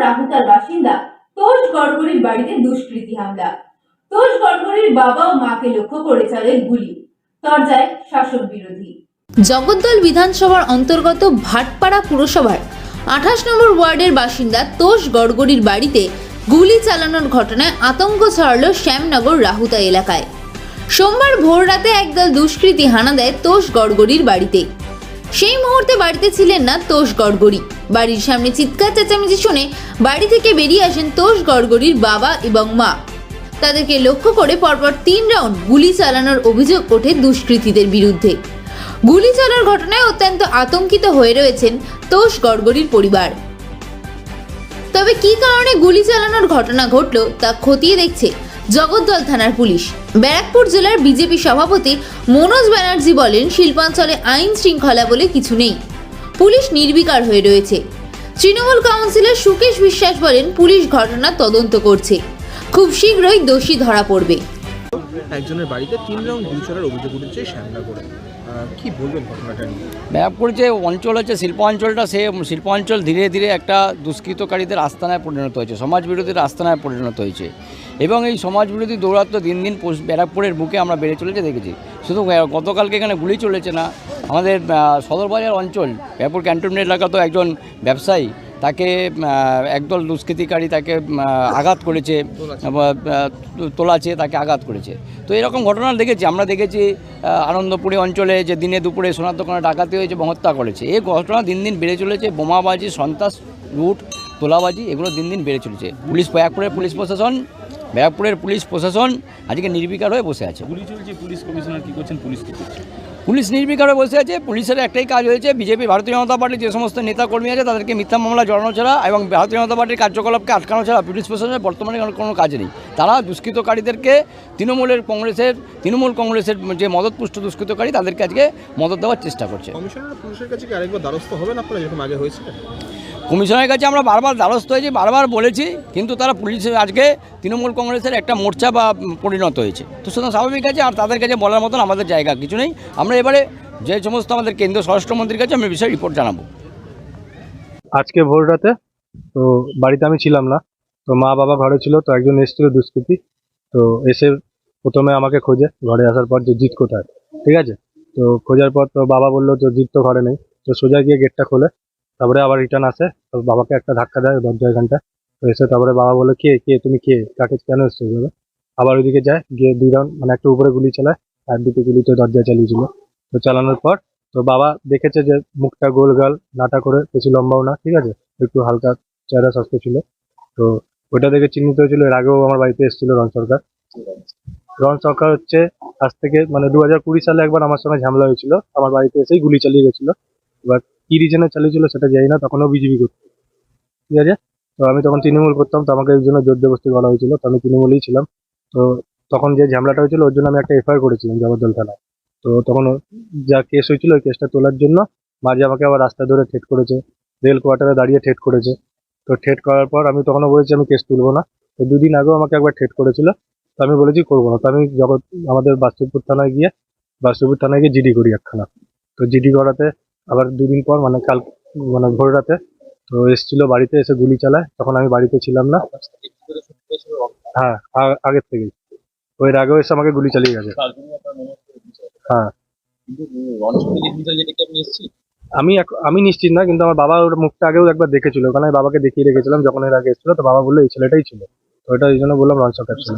রাহুতার বাসিন্দা তোষ গড়গড়ির বাড়িতে দুষ্কৃতী হামলা। তোষ গড়গড়ির বাবা ও মাকে লক্ষ্য করে চলে গুলি, তরজায় শাসক বিরোধী। জগদ্দল বিধানসভার অন্তর্গত ভাটপাড়া পুরসভার 28 নম্বর ওয়ার্ডের বাসিন্দা তোষ গড়গড়ির বাড়িতে গুলি চালানোর ঘটনায় আতঙ্ক ছড়ালো শ্যামনগর রাহুতা এলাকায়। সোমবার ভোর রাতে একদল দুষ্কৃতী হানা দেয় তোষ গড়গড়ির বাড়িতে। সেই মুহূর্তে বাড়িতে ছিলেন না তোষ গড়গড়ি। বাড়ির সামনে চিৎকার চেঁচামেচি শুনে বাড়ি থেকে বেরিয়ে আসেন তোষ গড়গড়ির বাবা এবং মা। তাদেরকে লক্ষ্য করে পরপর 3 রাউন্ড গুলি চালানোর অভিযোগ ওঠে দুষ্কৃতীদের বিরুদ্ধে। গুলি চালানোর ঘটনায় অত্যন্ত আতঙ্কিত হয়ে রয়েছেন তোষ গড়গড়ির পরিবার। তবে কী কারণে গুলি চালানোর ঘটনা ঘটল তা খতিয়ে দেখছে জগদ্দল থানার পুলিশ। ব্যারাকপুর জেলার বিজেপি সভাপতি মনোজ ব্যানার্জি বলেন, শিল্পাঞ্চলে আইন শৃঙ্খলা বলে কিছু নেই, পুলিশ নির্বিকার হয়ে রয়েছে। তৃণমূল কাউন্সিলর সুকেশ বিশ্বাস বলেন, পুলিশ ঘটনা তদন্ত করছে, খুব শীঘ্রই দোষী ধরা পড়বে। একজনের বাড়িতে 3 রাউন্ড গুলি চলার অভিযোগ উঠেছে শ্যামনগরে, কি বলবেন ঘটনাটা নিয়ে? ব্যারাকপুর যে অঞ্চল আছে শিল্প অঞ্চলটা, সে শিল্প অঞ্চল ধীরে ধীরে একটা দুষ্কৃতকারীদের আস্তানায় পরিণত হয়েছে, সমাজ বিরোধীর আস্তানায় পরিণত হয়েছে এবং এই সমাজ বিরোধী দৌরাত্ম্য দিন দিন ব্যারাকপুরের বুকে আমরা বেড়ে চলেছে দেখেছি। শুধু গতকালকে এখানে গুলি চলেছে না, আমাদের সদরবাজার অঞ্চল ব্যারাকপুর ক্যান্টনমেন্ট এলাকাতেও একজন ব্যবসায়ী, তাকে একদল দুষ্কৃতিকারী তাকে আঘাত করেছে, তোলাছে, তাকে আঘাত করেছে। তো এরকম ঘটনা দেখেছি, আমরা দেখেছি আনন্দপুরি অঞ্চলে যে দিনে দুপুরে সোনার দোকানে ডাকাতি হয়েছে এবং হত্যা করেছে। এই ঘটনা দিন দিন বেড়ে চলেছে, বোমাবাজি, সন্ত্রাস, লুট, তোলাবাজি, এগুলো দিন দিন বেড়ে চলেছে। ব্যারাকপুরের পুলিশ প্রশাসন আজকে নির্বিকার হয়ে বসে আছে। গুলি চলছে, পুলিশ কমিশনার কি করছেন, পুলিশ কি করছে? পুলিশ নির্বিকার হয়ে বসে আছে। পুলিশের একটাই কাজ হয়েছে, বিজেপি ভারতীয় জনতা পার্টির যে সমস্ত নেতাকর্মী আছে তাদেরকে মিথ্যা মামলা জড়ানো ছাড়া এবং ভারতীয় জনতা পার্টির কার্যকলাপকে আটকানো ছাড়া পুলিশ প্রশাসনের বর্তমানে কোনো কাজ নেই। তারা দুষ্কৃতকারীদেরকে তৃণমূল কংগ্রেসের যে মদতপুষ্ট দুষ্কৃতকারী তাদেরকে আজকে মদত দেওয়ার চেষ্টা করছে। কমিশনার পুলিশের কাছে কি আরেকবার দ্বারস্থ হবেন আপনারা, যেরকম আগে হয়েছে? কমিশনের কাছে আমরা বারবার দ্বারস্থ হয়েছি, বারবার বলেছি, কিন্তু তারা পুলিশের আজকে তৃণমূল কংগ্রেসের একটা মোর্চা বা পরিণত হয়েছে। তো সুতরাং স্বাভাবিক আছে, আর তাদের কাছে বলার মতন আমাদের জায়গা কিছু নেই। আমরা এবারে যে সমস্ত আমাদের কেন্দ্রীয় স্বরাষ্ট্রমন্ত্রীর কাছে আমি বিষয়ে রিপোর্ট জানাবো। আজকে ভোর রাতে তো বাড়িতে আমি ছিলাম না, তো মা বাবা ঘরে ছিল, তো একজন এসেছিল দুষ্কৃতী, তো এসে প্রথমে আমাকে খোঁজে, ঘরে আসার পর যে জিৎ কোথায়, ঠিক আছে, তো খোঁজার পর তো বাবা বললো তো জিৎ তো ঘরে নেই, তো সোজা গিয়ে গেটটা খোলে, তারপরে আবার রিটার্ন আসে, তো বাবাকে একটা ধাক্কা দেয় দরজা এখানটা, তো এসে তারপরে বাবা বলে কে কে তুমি কে, কাকে কেন এসছো বলে, আবার ওইদিকে যায়, গিয়ে 2 রাউন্ড মানে একটা উপরে গুলি চালায় আর 2টি গুলি তো দরজায় চালিয়েছিল। তো চালানোর পর তো বাবা দেখেছে যে মুখটা গোল গাল, নাটা করে, বেশি লম্বাও না, ঠিক আছে, একটু হালকা চেহারা স্বাস্থ্য ছিল, তো ওটা দেখে চিহ্নিত হয়েছিল। এর আগেও আমার বাড়িতে এসেছিল রণ সরকার হচ্ছে আজ থেকে মানে 2020 সালে একবার আমার সঙ্গে ঝামেলা হয়েছিল, আমার বাড়িতে এসেই গুলি চালিয়ে গেছিল। এবার কি রিজনে চালিয়েছিল সেটা জানি না, তখনও বিজেপি করতো, ঠিক আছে, তো আমি তখন তৃণমূল করতাম, তো আমাকে এই জন্য জোর জবরদস্তি করা হয়েছিল, তো আমি তৃণমূলেই ছিলাম। তো তখন যে ঝামেলাটা হয়েছিল ওর জন্য আমি একটা এফআইআর করেছিলাম জগদ্দল থানায়। তো তখন যা কেস হয়েছিল ওই কেসটা তোলার জন্য মাঝে আমাকে আবার রাস্তা ধরে ঠেট করেছে, রেল কোয়ার্টারে দাঁড়িয়ে ঠেট করেছে। তো ঠেট করার পর আমি তখনও বলেছি আমি কেস তুলবো না। তো 2 দিন আগেও আমাকে একবার ঠেট করেছিল, তো আমি বলেছি করবো না। তো আমি আমাদের বাসুদেবপুর থানায় গিয়ে জিডি করি একখানা। তো জিডি করাতে আবার 2 দিন পর মানে কাল মানে ভোর রাতে তো এসেছিল বাড়িতে, এসে গুলি চালায়, তখন আমি বাড়িতে ছিলাম না। হ্যাঁ, আগের থেকেই ওই আগেও এসে আমাকে গুলি চালিয়ে গেছে। হ্যাঁ, আমি নিশ্চিত না, কিন্তু আমার বাবা ওর মুখটা আগেও একবার দেখেছিল, ওখানে আমি বাবাকে দেখিয়ে রেখেছিলাম যখন এর আগে এসেছিল, তো বাবা বললো এই ছেলেটাই ছিল, তো ওটা এই জন্য বললাম রণ সরকার ছিল।